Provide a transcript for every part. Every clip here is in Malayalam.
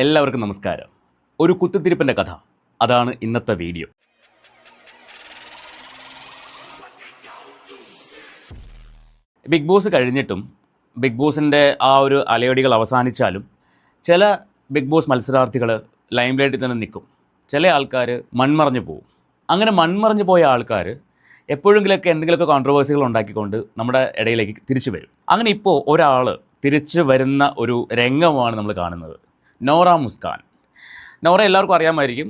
എല്ലാവർക്കും നമസ്കാരം. ഒരു കുത്തിത്തിരിപ്പിൻ്റെ കഥ, അതാണ് ഇന്നത്തെ വീഡിയോ. ബിഗ് ബോസ് കഴിഞ്ഞിട്ടും ബിഗ് ബോസിൻ്റെ ആ ഒരു അലയൊടികൾ അവസാനിച്ചാലും ചില ബിഗ് ബോസ് മത്സരാർത്ഥികൾ ലൈം ലൈറ്റിൽ തന്നെ നിൽക്കും. ചില ആൾക്കാർ മൺമറഞ്ഞു പോകും. അങ്ങനെ മൺമറഞ്ഞു പോയ ആൾക്കാർ എപ്പോഴെങ്കിലൊക്കെ എന്തെങ്കിലുമൊക്കെ കോൺട്രവേഴ്സികൾ ഉണ്ടാക്കിക്കൊണ്ട് നമ്മുടെ ഇടയിലേക്ക് തിരിച്ചു വരും. അങ്ങനെ ഇപ്പോൾ ഒരാൾ തിരിച്ചു വരുന്ന ഒരു രംഗമാണ് നമ്മൾ കാണുന്നത്. നോറ മുസ്കാൻ. നോറ എല്ലാവർക്കും അറിയാമായിരിക്കും.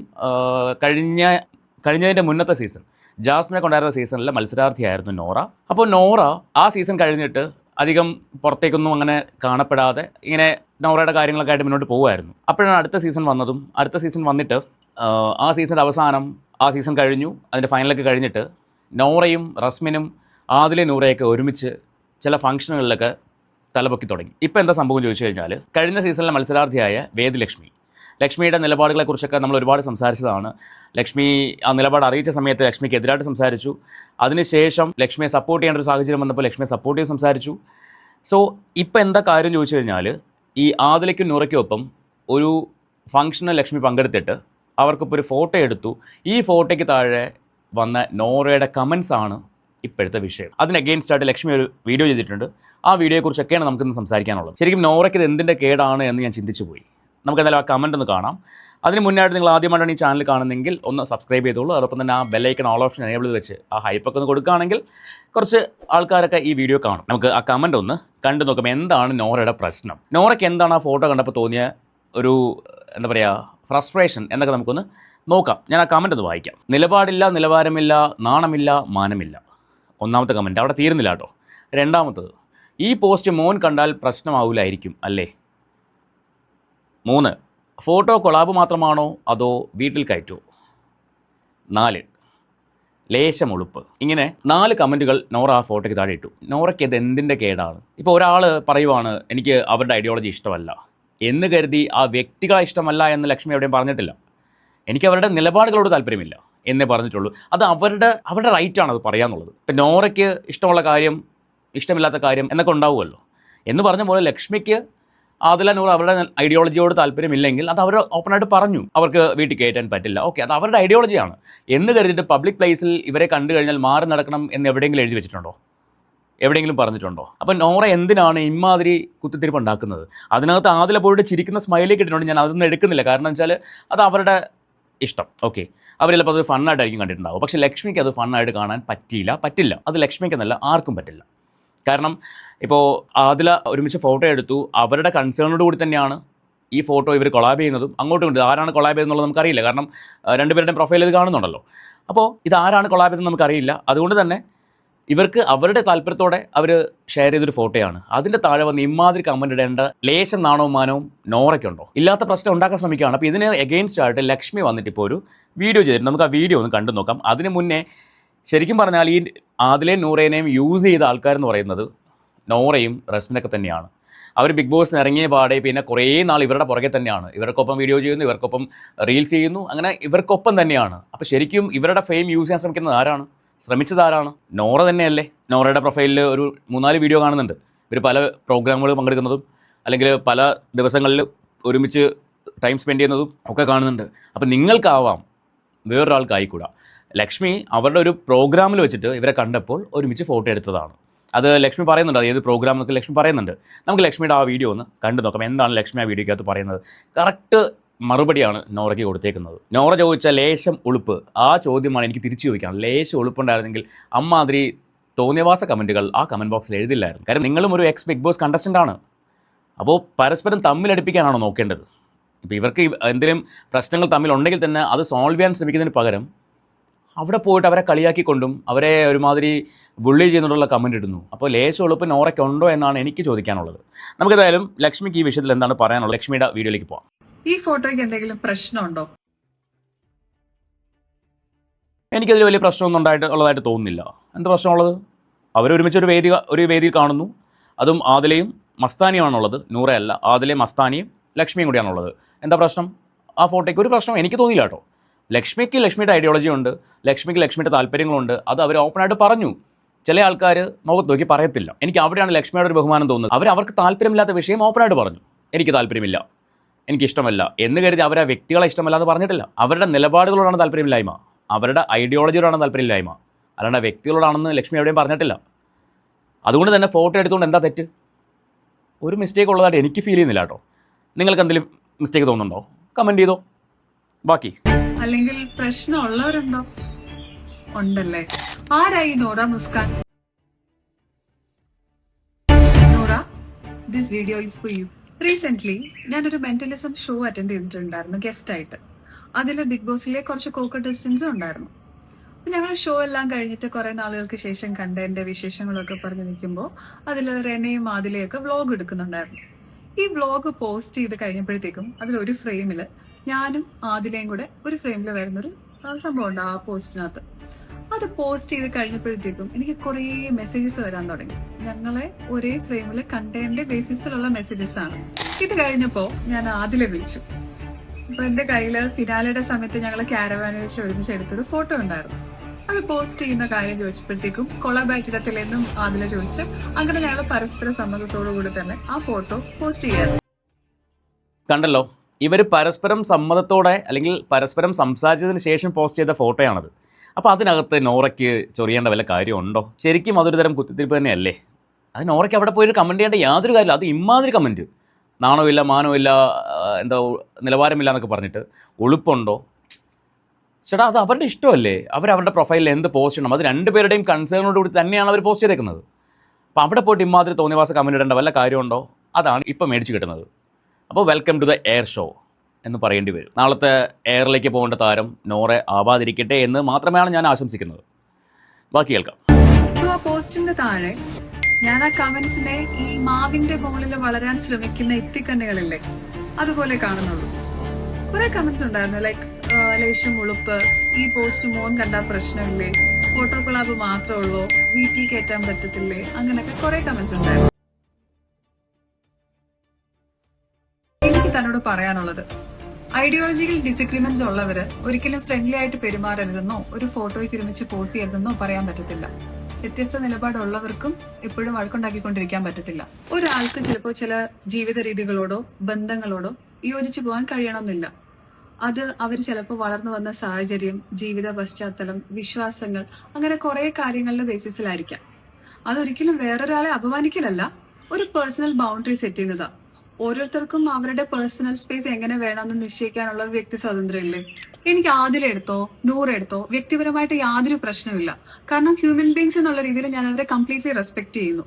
കഴിഞ്ഞതിൻ്റെ മുന്നത്തെ സീസൺ, ജാസ്മിനെ കൊണ്ടായിരുന്ന സീസണിലെ മത്സരാർത്ഥിയായിരുന്നു നോറ. അപ്പോൾ നോറ ആ സീസൺ കഴിഞ്ഞിട്ട് അധികം പുറത്തേക്കൊന്നും അങ്ങനെ കാണപ്പെടാതെ ഇങ്ങനെ നോറയുടെ കാര്യങ്ങളൊക്കെ ആയിട്ട് മുന്നോട്ട് പോകുമായിരുന്നു. അപ്പോഴാണ് അടുത്ത സീസൺ വന്നതും. അടുത്ത സീസൺ വന്നിട്ട് ആ സീസണിൻ്റെ അവസാനം, ആ സീസൺ കഴിഞ്ഞു, അതിൻ്റെ ഫൈനലൊക്കെ കഴിഞ്ഞിട്ട് നോറയും റസ്മിനും ആദിലെ നൂറയൊക്കെ ഒരുമിച്ച് ചില ഫംഗ്ഷനുകളിലൊക്കെ തലപൊക്കി തുടങ്ങി. ഇപ്പോൾ എന്താ സംഭവം ചോദിച്ചു കഴിഞ്ഞാൽ, കഴിഞ്ഞ സീസണിലെ മത്സരാർത്ഥിയായ ലക്ഷ്മിയുടെ നിലപാടുകളെക്കുറിച്ചൊക്കെ നമ്മൾ ഒരുപാട് സംസാരിച്ചതാണ്. ലക്ഷ്മി ആ നിലപാട് അറിയിച്ച സമയത്ത് ലക്ഷ്മിക്ക് എതിരായിട്ട് സംസാരിച്ചു. അതിനുശേഷം ലക്ഷ്മിയെ സപ്പോർട്ട് ചെയ്യേണ്ട ഒരു സാഹചര്യം വന്നപ്പോൾ ലക്ഷ്മിയെ സപ്പോർട്ട് ചെയ്ത് സംസാരിച്ചു. സോ ഇപ്പോൾ എന്താ കാര്യം ചോദിച്ചു കഴിഞ്ഞാൽ, ഈ ആദിലയ്ക്കും നൂറയ്ക്കും ഒപ്പം ഒരു ഫംഗ്ഷന് ലക്ഷ്മി പങ്കെടുത്തിട്ട് അവർക്കിപ്പോൾ ഒരു ഫോട്ടോ എടുത്തു. ഈ ഫോട്ടോയ്ക്ക് താഴെ വന്ന നോറയുടെ കമൻസ് ആണ് ഇപ്പോഴത്തെ വിഷയം. അതിന് അഗെയിൻസ്റ്റായിട്ട് ലക്ഷ്മി ഒരു വീഡിയോ ചെയ്തിട്ടുണ്ട്. ആ വീഡിയോയെക്കുറിച്ചൊക്കെയാണ് നമുക്കിന്ന് സംസാരിക്കാനുള്ളത്. ശരിക്കും നോറയ്ക്ക് ഇത് എന്തിൻ്റെ കേടാണ് എന്ന് ഞാൻ ചിന്തിച്ചു പോയി. നമുക്കെന്തായാലും ആ കമൻ്റ് ഒന്ന് കാണാം. അതിന് മുന്നായിട്ട് നിങ്ങൾ ആദ്യമായിട്ടാണ് ഈ ചാനൽ കാണുന്നതെങ്കിൽ ഒന്ന് സബ്സ്ക്രൈബ് ചെയ്തോളൂ. അതോടൊപ്പം തന്നെ ആ ബെല്ലൈക്കൺ ഓൾ ഓപ്ഷൻ എനേബിൾ ചെയ്ത് വെച്ച് ആ ഹൈപ്പൊക്കെ ഒന്ന് കൊടുക്കുകയാണെങ്കിൽ കുറച്ച് ആൾക്കാരൊക്കെ ഈ വീഡിയോ കാണും. നമുക്ക് ആ കമൻ്റ് ഒന്ന് കണ്ടു നോക്കാം. എന്താണ് നോറയുടെ പ്രശ്നം? നോറയ്ക്ക് എന്താണ് ആ ഫോട്ടോ കണ്ടപ്പോൾ തോന്നിയ ഒരു എന്താ പറയുക ഫ്രസ്ട്രേഷൻ എന്നൊക്കെ നമുക്കൊന്ന് നോക്കാം. ഞാൻ ആ കമൻ്റ് ഒന്ന് വായിക്കാം. നിലപാടില്ല, നിലവാരമില്ല, നാണമില്ല, മാനമില്ല. ഒന്നാമത്തെ കമൻറ്റ് അവിടെ തീരുന്നില്ല കേട്ടോ. രണ്ടാമത്തത്, ഈ പോസ്റ്റ് മോൻ കണ്ടാൽ പ്രശ്നമാവില്ലായിരിക്കും അല്ലേ? 3, ഫോട്ടോ കൊളാബ് മാത്രമാണോ അതോ വീട്ടിൽ കയറ്റോ? 4, ലേശം ഉളുപ്പ്. ഇങ്ങനെ 4 കമൻറ്റുകൾ നോറ ആ ഫോട്ടോയ്ക്ക് താഴെ ഇട്ടു. നോറയ്ക്ക് ഇത് എന്തിൻ്റെ കേടാണ്? ഇപ്പോൾ ഒരാൾ പറയുവാണ് എനിക്ക് അവരുടെ ഐഡിയോളജി ഇഷ്ടമല്ല എന്ന് കരുതി ആ വ്യക്തികളെ ഇഷ്ടമല്ല എന്ന് ലക്ഷ്മി എവിടെയും പറഞ്ഞിട്ടില്ല. എനിക്ക് അവരുടെ നിലപാടുകളോട് താല്പര്യമില്ല എന്നേ പറഞ്ഞിട്ടുള്ളൂ. അത് അവരുടെ റൈറ്റാണ് അത് പറയാന്നുള്ളത്. ഇപ്പം നോറയ്ക്ക് ഇഷ്ടമുള്ള കാര്യം, ഇഷ്ടമില്ലാത്ത കാര്യം എന്നൊക്കെ ഉണ്ടാവുമല്ലോ. എന്ന് പറഞ്ഞ പോലെ ലക്ഷ്മിക്ക് ആദില നൂർ അവരുടെ ഐഡിയോളജിയോട് താല്പര്യമില്ലെങ്കിൽ അത് അവർ ഓപ്പണായിട്ട് പറഞ്ഞു. അവർക്ക് വീട്ടിൽ കയറ്റാൻ പറ്റില്ല. ഓക്കെ, അത് അവരുടെ ഐഡിയോളജിയാണ് എന്ന് കരുതിയിട്ട് പബ്ലിക് പ്ലേസിൽ ഇവരെ കണ്ടു കഴിഞ്ഞാൽ മാറി നടക്കണം എന്ന് എവിടെയെങ്കിലും എഴുതി വെച്ചിട്ടുണ്ടോ? എവിടെയെങ്കിലും പറഞ്ഞിട്ടുണ്ടോ? അപ്പം നോറ എന്തിനാണ് ഇമാതിരി കുത്തിത്തിരിപ്പ് ഉണ്ടാക്കുന്നത്? അതിനകത്ത് ആദില പോയിട്ട് ചിരിക്കുന്ന സ്മൈലേക്ക് ഇട്ടിട്ടുണ്ട്. ഞാൻ അതൊന്നും എടുക്കുന്നില്ല. കാരണം വെച്ചാൽ അത് അവരുടെ ഇഷ്ടം. ഓക്കെ, അവർ ചിലപ്പോൾ അത് ഫണ്ണായിട്ടായിരിക്കും കണ്ടിട്ടുണ്ടാവും. പക്ഷേ ലക്ഷ്മിക്ക് അത് ഫണ്ണായിട്ട് കാണാൻ പറ്റില്ല. അത് ലക്ഷ്മിക്കെന്നല്ല, ആർക്കും പറ്റില്ല. കാരണം ഇപ്പോൾ ആദില ഒരുമിച്ച് ഫോട്ടോ എടുത്തു. അവരുടെ കൺസേണോട് കൂടി തന്നെയാണ് ഈ ഫോട്ടോ ഇവർ കൊളാബ് ചെയ്യുന്നതും. അങ്ങോട്ടും ഇങ്ങോട്ടും ആരാണ് കൊളാബ് ചെയ്തെന്നുള്ളത് നമുക്കറിയില്ല. കാരണം രണ്ടുപേരുടെയും പ്രൊഫൈൽ ഇത് കാണുന്നുണ്ടല്ലോ. അപ്പോൾ ഇത് ആരാണ് കൊളാബ് ചെയ്തതെന്ന് നമുക്കറിയില്ല. അതുകൊണ്ട് തന്നെ ഇവർക്ക് അവരുടെ താല്പര്യത്തോടെ അവർ ഷെയർ ചെയ്തൊരു ഫോട്ടോയാണ്. അതിൻ്റെ താഴെ വന്ന് ഇമാതിരി കമൻറ്റ് ഇടേണ്ട ലേശം നാണവും മാനവും നോറയ്ക്കുണ്ടോ? ഇല്ലാത്ത പ്രശ്നം ഉണ്ടാക്കാൻ ശ്രമിക്കുകയാണ്. അപ്പോൾ ഇതിന് എഗെയിൻസ്റ്റ് ആയിട്ട് ലക്ഷ്മി വന്നിട്ട് ഇപ്പോൾ ഒരു വീഡിയോ ചെയ്തിട്ടുണ്ട്. നമുക്ക് ആ വീഡിയോ ഒന്ന് കണ്ടു നോക്കാം. അതിന് മുന്നേ ശരിക്കും പറഞ്ഞാൽ ഈ ആദിലേയും നൂറേനെയും യൂസ് ചെയ്ത ആൾക്കാരെന്ന് പറയുന്നത് നോറയും റസ്മിനൊക്കെ തന്നെയാണ്. അവർ ബിഗ് ബോസിന് ഇറങ്ങിയ പാടെ പിന്നെ കുറേ നാൾ ഇവരുടെ പുറകെ തന്നെയാണ്. ഇവർക്കൊപ്പം വീഡിയോ ചെയ്യുന്നു, ഇവർക്കൊപ്പം റീൽസ് ചെയ്യുന്നു, അങ്ങനെ ഇവർക്കൊപ്പം തന്നെയാണ്. അപ്പോൾ ശരിക്കും ഇവരുടെ ഫെയിം യൂസ് ചെയ്യാൻ ശ്രമിക്കുന്നത് ആരാണ്? ശ്രമിച്ചതാരാണ്? നോറ തന്നെയല്ലേ? നോറയുടെ പ്രൊഫൈലിൽ ഒരു 3-4 വീഡിയോ കാണുന്നുണ്ട്. ഇവർ പല പ്രോഗ്രാമുകൾ പങ്കെടുക്കുന്നതും അല്ലെങ്കിൽ പല ദിവസങ്ങളിൽ ഒരുമിച്ച് ടൈം സ്പെൻഡ് ചെയ്യുന്നതും ഒക്കെ കാണുന്നുണ്ട്. അപ്പോൾ നിങ്ങൾക്കാവാം, വേറൊരാൾക്കായിക്കൂടാ. ലക്ഷ്മി അവരുടെ ഒരു പ്രോഗ്രാമിൽ വെച്ചിട്ട് ഇവരെ കണ്ടപ്പോൾ ഒരുമിച്ച് ഫോട്ടോ എടുത്തതാണ്. അത് ലക്ഷ്മി പറയുന്നുണ്ട്. അത് ഏത് പ്രോഗ്രാം എന്നൊക്കെ ലക്ഷ്മി പറയുന്നുണ്ട്. നമുക്ക് ലക്ഷ്മിയുടെ ആ വീഡിയോ ഒന്ന് കണ്ടു നോക്കാം. എന്താണ് ലക്ഷ്മി ആ വീഡിയോക്കകത്ത് പറയുന്നത്? കറക്റ്റ് മറുപടിയാണ് നോറയ്ക്ക് കൊടുത്തേക്കുന്നത്. നോറ ചോദിച്ച ലേശം ഉളുപ്പ്, ആ ചോദ്യമാണ് എനിക്ക് തിരിച്ചു ചോദിക്കാം. ലേശം ഉളുപ്പുണ്ടായിരുന്നെങ്കിൽ അമ്മാതിരി തോന്നിയവാസ കമൻറ്റുകൾ ആ കമൻറ്റ് ബോക്സിൽ എഴുതില്ലായിരുന്നു. കാരണം നിങ്ങളും ഒരു എക്സ് ബിഗ് ബോസ് കണ്ടസ്റ്റൻ്റ് ആണ്. അപ്പോൾ പരസ്പരം തമ്മിലടിപ്പിക്കാനാണോ നോക്കേണ്ടത്? ഇപ്പോൾ ഇവർക്ക് എന്തെങ്കിലും പ്രശ്നങ്ങൾ തമ്മിലുണ്ടെങ്കിൽ തന്നെ അത് സോൾവ് ചെയ്യാൻ ശ്രമിക്കുന്നതിന് പകരം അവിടെ പോയിട്ട് അവരെ കളിയാക്കിക്കൊണ്ടും അവരെ ഒരുമാതിരി ബുള്ളി ചെയ്യുന്നതിനുള്ള കമൻറ്റ് ഇടുന്നു. അപ്പോൾ ലേശം ഉളുപ്പ് നോറയ്ക്കുണ്ടോ എന്നാണ് എനിക്ക് ചോദിക്കാനുള്ളത്. നമുക്കെന്തായാലും ലക്ഷ്മിക്ക് ഈ വിഷയത്തിൽ എന്താണ് പറയാനുള്ളത്? ലക്ഷ്മിയുടെ വീഡിയോയിലേക്ക് പോകാം. ഈ ഫോട്ടോയ്ക്ക് എന്തെങ്കിലും പ്രശ്നമുണ്ടോ? എനിക്കതിൽ വലിയ പ്രശ്നമൊന്നും ഉള്ളതായിട്ട് തോന്നുന്നില്ല. എന്ത് പ്രശ്നമുള്ളത്? അവരൊരുമിച്ച് ഒരു വേദിയിൽ കാണുന്നു. അതും ആദിലയും മസ്താനിയുമാണുള്ളത്, നൂറയല്ല. ആദിലയും മസ്താനിയും ലക്ഷ്മിയും കൂടിയാണുള്ളത്. എന്താ പ്രശ്നം? ആ ഫോട്ടോയ്ക്ക് ഒരു പ്രശ്നം എനിക്ക് തോന്നിയില്ല കേട്ടോ. ലക്ഷ്മിക്ക് ലക്ഷ്മിയുടെ ഐഡിയോളജി ഉണ്ട്, ലക്ഷ്മിക്ക് ലക്ഷ്മിയുടെ താല്പര്യങ്ങളുണ്ട്. അത് അവർ ഓപ്പണായിട്ട് പറഞ്ഞു. ചില ആൾക്കാർ മുഖത്ത് നോക്കി പറയത്തില്ല. എനിക്ക് അവിടെയാണ് ലക്ഷ്മിയുടെ ഒരു ബഹുമാനം തോന്നുന്നത്. അവർക്ക് താല്പര്യമില്ലാത്ത വിഷയം ഓപ്പണായിട്ട് പറഞ്ഞു. എനിക്ക് താല്പര്യമില്ല, എനിക്കിഷ്ടമല്ല എന്ന് കരുതി അവരെ വ്യക്തികളെ ഇഷ്ടമല്ല എന്ന് പറഞ്ഞിട്ടില്ല. അവരുടെ നിലപാടുകളോടാണ് താല്പര്യമില്ലായ്മ, അവരുടെ ഐഡിയോളജിയോടാണ് താല്പര്യമില്ലായ്മ, അല്ലാണ്ട് വ്യക്തികളോടാണെന്ന് ലക്ഷ്മി എവിടെയും പറഞ്ഞിട്ടില്ല. അതുകൊണ്ട് തന്നെ ഫോട്ടോ എടുത്തുകൊണ്ട് എന്താ തെറ്റ്? ഒരു മിസ്റ്റേക്ക് ഉള്ളതായിട്ട് എനിക്ക് ഫീൽ ചെയ്യുന്നില്ല കേട്ടോ. നിങ്ങൾക്ക് എന്തെങ്കിലും മിസ്റ്റേക്ക് തോന്നുന്നുണ്ടോ? കമൻറ്റ് ചെയ്തോ. ബാക്കി അല്ലെങ്കിൽ പ്രശ്നമുള്ളവരുണ്ടോ? ഉണ്ടല്ലേ. ആരായി Nora Muskan? Nora, this video is for you. Recent ഞാനൊരു മെന്റലിസം ഷോ അറ്റൻഡ് ചെയ്തിട്ടുണ്ടായിരുന്നു ഗസ്റ്റ് ആയിട്ട്. അതിൽ ബിഗ് ബോസിലെ കുറച്ച് കോക്കട്ടസ്റ്റൻസും ഉണ്ടായിരുന്നു. അപ്പൊ ഞങ്ങൾ ഷോ എല്ലാം കഴിഞ്ഞിട്ട് കുറെ നാളുകൾക്ക് ശേഷം കണ്ട എന്റെ വിശേഷങ്ങളൊക്കെ പറഞ്ഞു നിൽക്കുമ്പോൾ അതിൽ റെനയും ആദിലയൊക്കെ വ്ളോഗ് എടുക്കുന്നുണ്ടായിരുന്നു. ഈ വ്ളോഗ് പോസ്റ്റ് ചെയ്ത് കഴിഞ്ഞപ്പോഴത്തേക്കും അതിലൊരു ഫ്രെയിമിൽ ഞാനും ആദിലയും കൂടെ ഒരു ഫ്രെയിമിൽ വരുന്നൊരു സംഭവം ഉണ്ട് ആ പോസ്റ്റിനകത്ത്. അത് പോസ്റ്റ് ചെയ്ത് കഴിഞ്ഞപ്പോഴത്തേക്കും എനിക്ക് കുറേ മെസ്സേജസ് വരാൻ തുടങ്ങി. ഞങ്ങളെ ഒരേ ഫ്രെയിമിൽ കണ്ടതിന്റെ ബേസിസിലുള്ള മെസ്സേജസ് ആണ്. ഇത് കഴിഞ്ഞപ്പോ ഞാൻ ആദിലെ വിളിച്ചു. അപ്പൊ എന്റെ കയ്യില് ഫിനാലയുടെ സമയത്ത് ഞങ്ങൾ ക്യാരവാനിൽ വെച്ച് ഒരുമിച്ച് എടുത്തൊരു ഫോട്ടോ ഉണ്ടായിരുന്നു. അത് പോസ്റ്റ് ചെയ്യുന്ന കാര്യം ചോദിച്ചപ്പോഴത്തേക്കും കൊളാബാക്കിടത്തിലെന്നും ആദില ചോദിച്ച് അങ്ങനെ ഞങ്ങൾ പരസ്പര സമ്മതത്തോടു കൂടി തന്നെ ആ ഫോട്ടോ പോസ്റ്റ് ചെയ്യാറ്. കണ്ടല്ലോ, ഇവർ പരസ്പരം സമ്മതത്തോടെ അല്ലെങ്കിൽ പരസ്പരം സംസാരിച്ചതിന് ശേഷം പോസ്റ്റ് ചെയ്ത ഫോട്ടോയാണത്. അപ്പോൾ അതിനകത്ത് നോറയ്ക്ക് ചൊറിയേണ്ട വല്ല കാര്യമുണ്ടോ? ശരിക്കും അതൊരു തരം കുത്തിത്തിരിപ്പ് തന്നെയല്ലേ? അത് നോറയ്ക്ക് അവിടെ പോയി കമൻറ്റ് ചെയ്യേണ്ട യാതൊരു കാര്യമില്ല. അത് ഇമാതിരി കമൻറ്റ്, നാണമില്ല മാനമില്ല, എന്താ നിലവാരമില്ല എന്നൊക്കെ പറഞ്ഞിട്ട് ഉളുപ്പുണ്ടോ? ചേട്ടാ, അത് അവരുടെ ഇഷ്ടമല്ലേ. അവരുടെ പ്രൊഫൈലിൽ എന്ത് പോസ്റ്റ് ചെയ്യണം അത് രണ്ടുപേരുടെയും കൺസേണോടുകൂടി തന്നെയാണ് അവർ പോസ്റ്റ് ചെയ്തേക്കുന്നത്. അപ്പോൾ അവിടെ പോയിട്ട് ഇമാതിരി തോന്നിവാസ കമൻറ്റ് ഇടേണ്ട വല്ല കാര്യമുണ്ടോ? അതാണ് ഇപ്പോൾ മേടിച്ച് കിട്ടുന്നത്. അപ്പോൾ welcome to the air show എന്ന് പറയേണ്ടി വരും. നാളത്തെ എയറിലേക്ക് പോകേണ്ട താരം നോറ ആവാതിരിക്കട്ടെ എന്ന് മാത്രമാണ് ഞാൻ ആശംസിക്കുന്നത്. ബാക്കി കേൾക്കാം. ആ പോസ്റ്റിന്റെ താഴെ ഞാൻ ആ കമന്റ്സിനെ ഈ മാവിന്റെ മുകളിൽ വളരാൻ ശ്രമിക്കുന്ന എത്തിക്കണ്ണികളില്ലേ അതുപോലെ കാണുന്നുള്ളൂ. കുറെ കമന്റ്സ് ഉണ്ടായിരുന്നു, ലൈക്ക് ലേശം ഉളുപ്പ്, ഈ പോസ്റ്റ് മോൻ കണ്ടാൽ പ്രശ്നമില്ലേ, ഫോട്ടോ കൊളാബ് മാത്രമേ ഉള്ളൂ, വീട്ടിൽ കയറ്റാൻ പറ്റത്തില്ലേ, അങ്ങനെയൊക്കെ കുറെ കമന്റ്സ് ഉണ്ടായിരുന്നു. എനിക്ക് തന്നോട് പറയാനുള്ളത്, ഐഡിയോളജിക്കൽ ഡിസഗ്രിമെന്റ്സ് ഉള്ളവര് ഒരിക്കലും ഫ്രണ്ട്ലി ആയിട്ട് പെരുമാറരുതെന്നോ ഒരു ഫോട്ടോയ്ക്ക് ഒരുമിച്ച് പോസ് ചെയ്യരുതെന്നോ പറയാൻ പറ്റത്തില്ല. വ്യത്യസ്ത നിലപാടുള്ളവർക്കും എപ്പോഴും വഴക്കുണ്ടാക്കിക്കൊണ്ടിരിക്കാൻ പറ്റത്തില്ല. ഒരാൾക്ക് ചിലപ്പോൾ ചില ജീവിത രീതികളോടോ ബന്ധങ്ങളോടോ യോജിച്ചു പോകാൻ കഴിയണമെന്നില്ല. അത് അവർ ചിലപ്പോൾ വളർന്നു വന്ന സാഹചര്യം, ജീവിത പശ്ചാത്തലം, വിശ്വാസങ്ങൾ, അങ്ങനെ കുറെ കാര്യങ്ങളുടെ ബേസിസിലായിരിക്കാം. അതൊരിക്കലും വേറൊരാളെ അപമാനിക്കലല്ല, ഒരു പേഴ്സണൽ ബൗണ്ടറി സെറ്റ് ചെയ്യുന്നതാ. ഓരോരുത്തർക്കും അവരുടെ പേഴ്സണൽ സ്പേസ് എങ്ങനെ വേണമെന്ന് നിശ്ചയിക്കാനുള്ള വ്യക്തി സ്വാതന്ത്ര്യം ഇല്ലേ? എനിക്ക് ആദിലെടുത്തോ നൂറെടുത്തോ വ്യക്തിപരമായിട്ട് യാതൊരു പ്രശ്നമില്ല. കാരണം ഹ്യൂമൻ ബീങ്സ് എന്നുള്ള രീതിയിൽ ഞാൻ അവരെ കംപ്ലീറ്റ്ലി റെസ്പെക്ട് ചെയ്യുന്നു.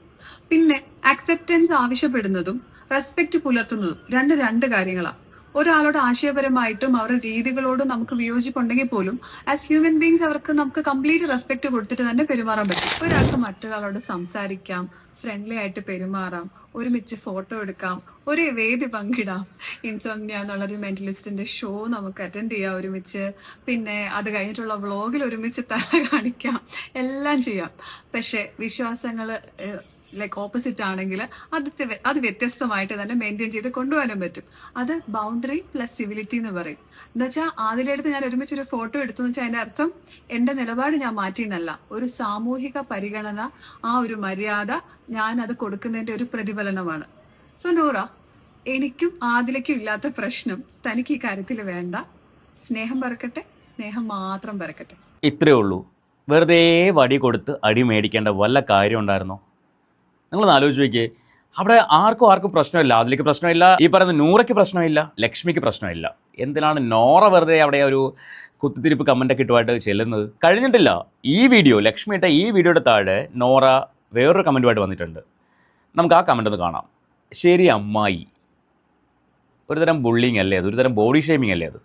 പിന്നെ ആക്സെപ്റ്റൻസ് ആവശ്യപ്പെടുന്നതും റെസ്പെക്ട് പുലർത്തുന്നതും രണ്ട് കാര്യങ്ങളാണ്. ഒരാളോട് ആശയപരമായിട്ടും അവരുടെ രീതികളോടും നമുക്ക് വിയോജിപ്പുണ്ടെങ്കിൽ പോലും ആസ് ഹ്യൂമൻ ബീങ്സ് നമുക്ക് കംപ്ലീറ്റ് റെസ്പെക്ട് കൊടുത്തിട്ട് തന്നെ പെരുമാറാൻ പറ്റും. ഒരാൾക്ക് മറ്റൊരാളോട് സംസാരിക്കാം, ഫ്രണ്ട്ലി ആയിട്ട് പെരുമാറാം, ഒരുമിച്ച് ഫോട്ടോ എടുക്കാം, ഒരേ വേദി പങ്കിടാം, ഇൻസോംനിയ എന്നുള്ളൊരു മെന്റലിസ്റ്റിന്റെ ഷോ നമുക്ക് അറ്റൻഡ് ചെയ്യാം ഒരുമിച്ച്, പിന്നെ അത് കഴിഞ്ഞിട്ടുള്ള വ്ളോഗിൽ ഒരുമിച്ച് തല കാണിക്കാം, എല്ലാം ചെയ്യാം. പക്ഷെ വിശ്വാസങ്ങള് ലൈക്ക് ഓപ്പോസിറ്റ് ആണെങ്കിൽ അത് വ്യത്യസ്തമായിട്ട് തന്നെ മെയിൻറ്റെയിൻ ചെയ്ത് കൊണ്ടുപോകാനും പറ്റും. അത് ബൗണ്ടറി പ്ലസ് സിവിലിറ്റി എന്ന് പറയും. എന്താ വെച്ചാൽ അതിലെടുത്ത് ഞാൻ ഒരുമിച്ചൊരു ഫോട്ടോ എടുത്തു എന്ന് വെച്ചാൽ അതിന്റെ അർത്ഥം എന്റെ നിലപാട് ഞാൻ മാറ്റിയെന്നല്ല, ഒരു സാമൂഹിക പരിഗണന, ആ ഒരു മര്യാദ ഞാൻ അത് കൊടുക്കുന്നതിന്റെ ഒരു പ്രതിഫലനമാണ്. സോ നോറ, എനിക്കും ആദിലയ്ക്കും ഇല്ലാത്ത പ്രശ്നം തനിക്ക് ഈ കാര്യത്തിൽ വേണ്ട. സ്നേഹം പറക്കട്ടെ, സ്നേഹം മാത്രം പറക്കട്ടെ. ഇത്രയേ ഉള്ളൂ. വെറുതെ വടി കൊടുത്ത് അടി മേടിക്കേണ്ട വല്ല കാര്യം ഉണ്ടായിരുന്നോ? നിങ്ങളൊന്ന് ആലോചിച്ച് നോക്കിയേ. അവിടെ ആർക്കും പ്രശ്നമില്ല. അതിലേക്ക് പ്രശ്നമില്ല, ഈ പറയുന്ന നൂറയ്ക്ക് പ്രശ്നമില്ല, ലക്ഷ്മിക്ക് പ്രശ്നമില്ല. എന്തിനാണ് നോറ വെറുതെ അവിടെ ഒരു കുത്തിത്തിരിപ്പ് കമൻ്റൊക്കെ ഇട്ടുമായിട്ട് ചെല്ലുന്നത്? കഴിഞ്ഞിട്ടില്ല ഈ വീഡിയോ. ലക്ഷ്മി ഇട്ട ഈ വീഡിയോയുടെ താഴെ നോറ വേറൊരു കമൻറ്റുമായിട്ട് വന്നിട്ടുണ്ട്. നമുക്ക് ആ കമൻ്റ് ഒന്ന് കാണാം. ശരി അമ്മായി, ഒരു തരം ബുള്ളിങ് അല്ലേ അത്? ഒരു തരം ബോഡി ഷേമിങ് അല്ലേ അത്?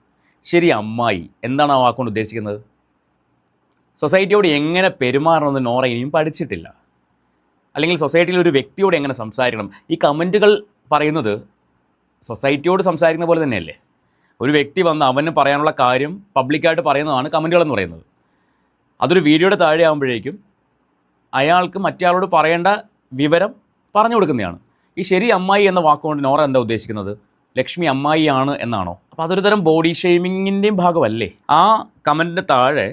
ശരി അമ്മായി എന്താണ് ആ വാക്കുകൊണ്ട് ഉദ്ദേശിക്കുന്നത്? സൊസൈറ്റിയോട് എങ്ങനെ പെരുമാറണമെന്ന് നോറ ഇനിയും പഠിച്ചിട്ടില്ല. അല്ലെങ്കിൽ സൊസൈറ്റിയിൽ ഒരു വ്യക്തിയോട് എങ്ങനെ സംസാരിക്കണം? ഈ കമൻറ്റുകൾ പറയുന്നത് സൊസൈറ്റിയോട് സംസാരിക്കുന്ന പോലെ തന്നെയല്ലേ? ഒരു വ്യക്തി വന്ന് അവന് പറയാനുള്ള കാര്യം പബ്ലിക്കായിട്ട് പറയുന്നതാണ് കമൻറ്റുകളെന്ന് പറയുന്നത്. അതൊരു വീഡിയോയുടെ താഴെ ആകുമ്പോഴേക്കും അയാൾക്ക് മറ്റേയാളോട് പറയേണ്ട വിവരം പറഞ്ഞു കൊടുക്കുന്നതാണ്. ഈ ശരി അമ്മായി എന്ന വാക്കുകൊണ്ട് നോറ എന്താ ഉദ്ദേശിക്കുന്നത്? ലക്ഷ്മി അമ്മായിയാണ് എന്നാണോ? അപ്പോൾ അതൊരു തരം ബോഡി ഷെയ്മിങ്ങിൻ്റെയും ഭാഗമല്ലേ? ആ കമൻറ്റിൻ്റെ താഴെ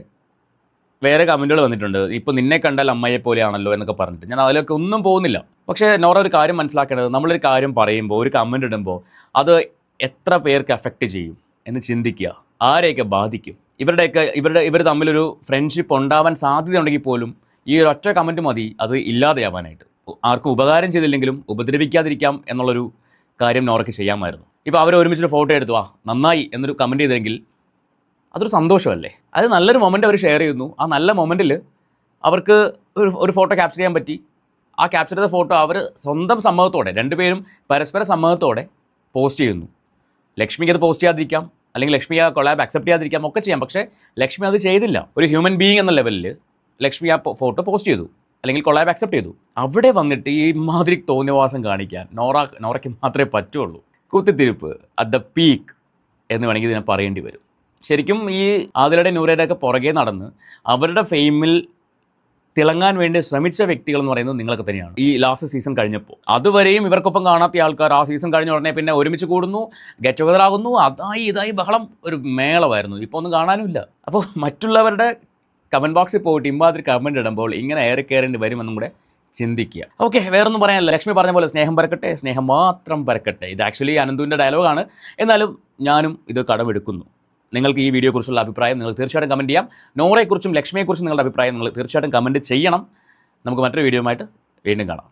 വേറെ കമൻറ്റുകൾ വന്നിട്ടുണ്ട്. ഇപ്പോൾ നിന്നെ കണ്ടാൽ അമ്മയെ പോലെയാണല്ലോ എന്നൊക്കെ പറഞ്ഞിട്ട്. ഞാൻ അതിലൊക്കെ ഒന്നും പോകുന്നില്ല. പക്ഷേ നോറ ഒരു കാര്യം മനസ്സിലാക്കേണ്ടത്, നമ്മളൊരു കാര്യം പറയുമ്പോൾ, ഒരു കമൻറ്റ് ഇടുമ്പോൾ അത് എത്ര പേർക്ക് അഫക്റ്റ് ചെയ്യും എന്ന് ചിന്തിക്കുക. ആരെയൊക്കെ ബാധിക്കും? ഇവർ തമ്മിലൊരു ഫ്രണ്ട്ഷിപ്പ് ഉണ്ടാവാൻ സാധ്യതയുണ്ടെങ്കിൽ പോലും ഈ ഒരു ഒറ്റ കമൻറ്റ് മതി അത് ഇല്ലാതെയാവാനായിട്ട്. ആർക്കും ഉപകാരം ചെയ്തില്ലെങ്കിലും ഉപദ്രവിക്കാതിരിക്കാം എന്നുള്ളൊരു കാര്യം നോറയ്ക്ക് ചെയ്യാമായിരുന്നു. ഇപ്പോൾ അവർ ഒരുമിച്ചൊരു ഫോട്ടോ എടുത്തു, നന്നായി എന്നൊരു കമൻറ്റ് ചെയ്തെങ്കിൽ അതൊരു സന്തോഷമല്ലേ? അത് നല്ലൊരു മൊമെൻ്റ് അവർ ഷെയർ ചെയ്യുന്നു. ആ നല്ല മൊമെൻറ്റിൽ അവർക്ക് ഒരു ഫോട്ടോ ക്യാപ്ചർ ചെയ്യാൻ പറ്റി. ആ ക്യാപ്ചർ ചെയ്ത ഫോട്ടോ അവർ സ്വന്തം സമ്മതത്തോടെ, രണ്ടുപേരും പരസ്പര സമ്മതത്തോടെ പോസ്റ്റ് ചെയ്യുന്നു. ലക്ഷ്മിക്ക് അത് പോസ്റ്റ് ചെയ്യാതിരിക്കാം, അല്ലെങ്കിൽ ലക്ഷ്മി ആ കൊളാബ് അക്സെപ്റ്റ് ചെയ്യാതിരിക്കാം, ഒക്കെ ചെയ്യാം. പക്ഷേ ലക്ഷ്മി അത് ചെയ്തില്ല. ഒരു ഹ്യൂമൻ ബീയിങ് എന്ന ലെവലിൽ ലക്ഷ്മി ആ ഫോട്ടോ പോസ്റ്റ് ചെയ്തു, അല്ലെങ്കിൽ കൊളാബ് അക്സെപ്റ്റ് ചെയ്തു. അവിടെ വന്നിട്ട് ഈ മാതിരി തോന്നിയവാസം കാണിക്കാൻ നോറയ്ക്ക് മാത്രമേ പറ്റുള്ളൂ. കുത്തിത്തിരിപ്പ് അറ്റ് ദ പീക്ക് എന്ന് വേണമെങ്കിൽ ഇതിനെ പറയേണ്ടി വരും. ശരിക്കും ഈ ആദിലയുടെ നൂറയുടെയൊക്കെ പുറകെ നടന്ന് അവരുടെ ഫെയിമിൽ തിളങ്ങാൻ വേണ്ടി ശ്രമിച്ച വ്യക്തികൾ എന്ന് പറയുന്നത് നിങ്ങളൊക്കെ തന്നെയാണ്. ഈ ലാസ്റ്റ് സീസൺ കഴിഞ്ഞപ്പോൾ അതുവരെയും ഇവർക്കൊപ്പം കാണാത്ത ആൾക്കാർ ആ സീസൺ കഴിഞ്ഞ ഉടനെ പിന്നെ ഒരുമിച്ച് കൂടുന്നു, ഗെറ്റ് ടുഗദർ ആകുന്നു, ഇതായി ബഹളം, ഒരു മേളമായിരുന്നു. ഇപ്പോൾ ഒന്നും കാണാനുമില്ല. അപ്പോൾ മറ്റുള്ളവരുടെ കമൻറ്റ് ബോക്സിൽ പോയിട്ട് ഇമ്മാതിരി കമൻറ്റ് ഇടുമ്പോൾ ഇങ്ങനെ ഏറെ കയറേണ്ടി വരുമെന്നും കൂടെ ചിന്തിക്കുക. ഓക്കെ, വേറൊന്നും പറയാനില്ല. ലക്ഷ്മി പറഞ്ഞ പോലെ സ്നേഹം പരക്കട്ടെ, സ്നേഹം മാത്രം പരക്കട്ടെ. ഇത് ആക്ച്വലി അനന്തുവിൻ്റെ ഡയലോഗാണ്. എന്നാലും ഞാനും ഇത് കടമെടുക്കുന്നു. നിങ്ങൾക്ക് ഈ വീഡിയോയെക്കുറിച്ചുള്ള അഭിപ്രായം നിങ്ങൾ തീർച്ചയായിട്ടും കമൻറ്റ് ചെയ്യാം. നോറയെക്കുറിച്ചും ലക്ഷ്മിയെക്കുറിച്ചും നിങ്ങളുടെ അഭിപ്രായം നിങ്ങൾ തീർച്ചയായിട്ടും കമൻറ്റ് ചെയ്യണം. നമുക്ക് മറ്റൊരു വീഡിയോയുമായിട്ട് വീണ്ടും കാണാം.